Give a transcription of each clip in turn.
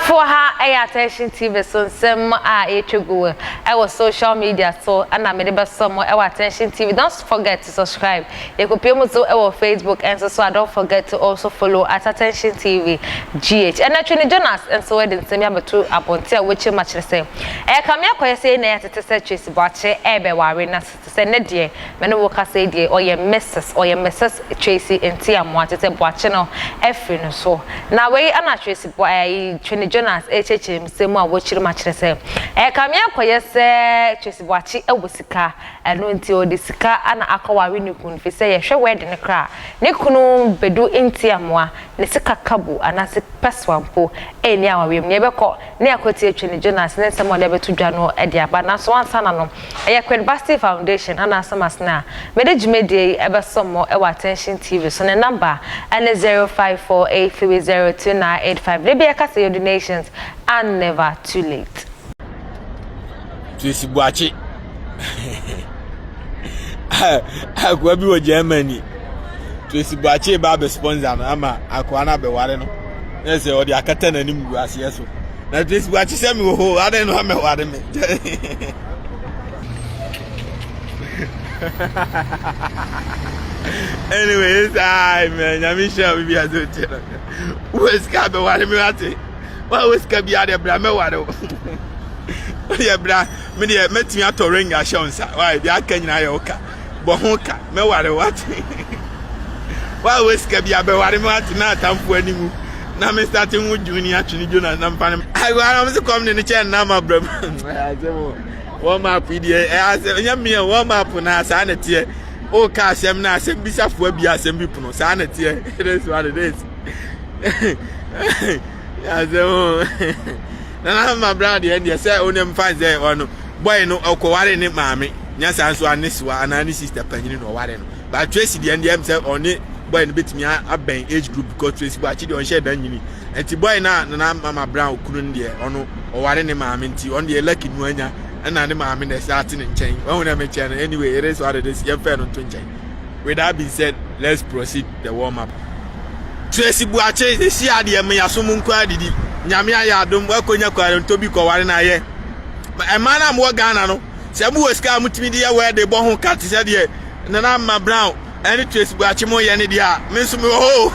Tvgh attention TV so some Tvgh our social media so and I'm the some our attention TV. Don't forget to subscribe. You could be able to our Facebook and so don't forget to also follow at attention TV GH. And Twene Jonas and so I didn't say me to upon which much the same. Come here say na to say Tracey Boakye ebe ware na say ne die me no work say die or your Mrs Tracey enti amwa to say Boakye no efri no so. Na we ana Tracey Twene Jonas him say mo awchiri ma kire say come here say Tracey Boakye ewosika eno enti odi sika ana akaware ne kunu fi say ye hwe word ne kra ne kunu bedu enti amwa ne sika kabu ana se peswampo eni awawem ne beko ne akoti Twene Jonas ne say mo de betu dwa no e dia ba na so ansa na no e Credibility Foundation ana asamas na me de jumedie ebe somo e wa attention TV so ne number and 0548302985 they be akase your donations and never too late. Tracey Boakye akwa bi wo Germany Tracey Boakye ba be sponsor no ama akwa na be ware no na say o de akata na nim gu ase so na Tracey Boakye say me ho ade no me ware me anyways man I'm sure we be as well what's ka be ware me ate wa what's ka bi ade bra me ware yeah bra me de metimi atoring a shonsa why de aka nyina ye oka bo ho ka me ware what wa what's ka bi abe ware me ate na atamfo animu na me starting with junior Twene Jonas na mpa I am so come in the chair na ma bra warm up idea I say nya me warm up na sa na tie o ka asem na asem bisafo abi asem bi puno sa na tie it is what it is yeah so na ma brand the end say onem fan say ono boy no okoware ne maame nya san so anesiwa anani sister panyini no ware no but Tracey the end say oni boy no betimi aben age group because Tracey Boakye dey on share dan nyini enti boy na mama brown kunu ne ono oware ne maame nti on dey lucky no anya na ne maame na start in nchen when we me chen anyway it is what it is you fair no to nchen with that being said let's proceed the warm up. Tracey Boakye dey see ade me yasom nko adidi nyame aya adom akonya kware ntobi ko ware na ye e man am wo Ghana no se bu weska mutimi de ye we de bo ho kat se de na ma brown any Tracey Boakye mo ye ne de a me so me ho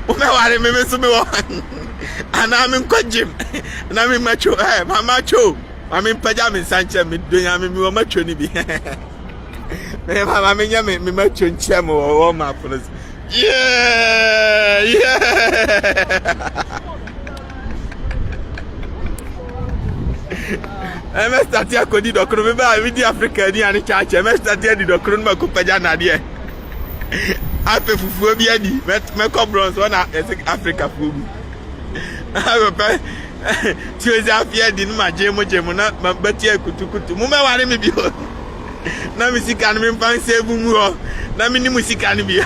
o me ware me so me ho ana me nko gym na me macho mama cho mama mpaja me sanche me donya me wo macho ni bi me mama me nya me macho nche mo wo ma police yeah I'm starting to do the crew. I'm in Africa. I'm starting to do the crew. I'm going to do it. I'm going to do it. I'm going to Africa. I'm going to Afia Schwar. I'm going to kutu. Mama wale me biho. Na musika ni mpanse bumu ho. Na mini musika ni bi.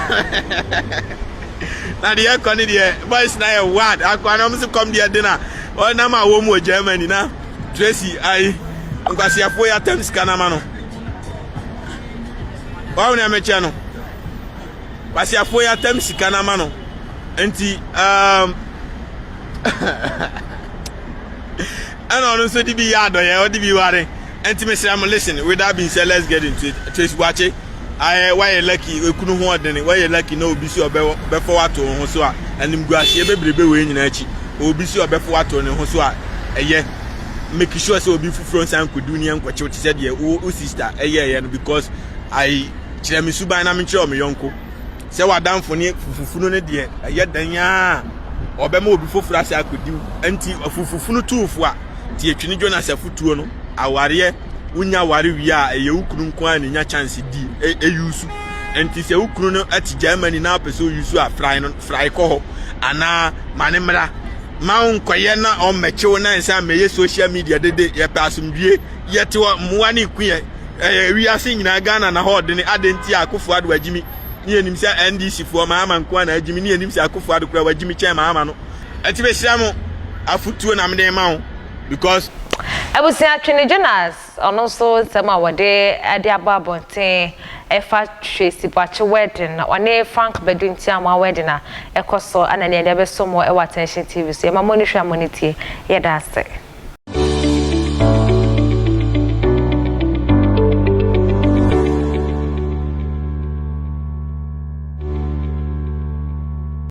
Na dia koni dia boys na ye word. Akwa na musu come dia dinner. O na ma wo mu Germany na. Tracey ai ngwasi afo ya tem sika na ma no. Wa una meche no. Wasi afo ya tem sika na ma no. Enti and on so di bi ya do ye o di bi ware. Enti me say am listen with that being said let's get into it. Tracey Boakye why you lucky we kunu ho odene why you lucky no obi si obefo wato ho so a anim guahye bebrebe we nyina achi obi si obefo wato ne ho so a eye make sure say obi fufuro san kodu ni enkoche o tise de o sister eye no because I kire me suban na me kire o me yonko se wadamfo ne fufufuno ne de eye dan ya obema obi fufuro ase akodi anti fufufuno tuufo a tie Twene Jonas afutuo no aware unya ware wi a eye ukunu nko a nya chance di yusu enti se ukunu no ati Germany na pese yusu a fry ko ho ana manemra ma unkoye na o mechewo na nsa meye social media dede ye pasumdue yete muwa ni kuye wi ase nyina Ghana na ho de ne adenti akofo ado agimi ni enim se NDC fo ma ama nko na agimi ni enim se akofo ado kura wagimi chen ma ama no ati be hira mo afutuo na mede ma ho because Abusia Twene Jonas ono so nsema wode ade ababonten efa Tracey Boakye wedding na one Frank bedunti ama wedding na ekoso ana ne de beso mo e wa attention TV so e ma moni hwa monity ye da ase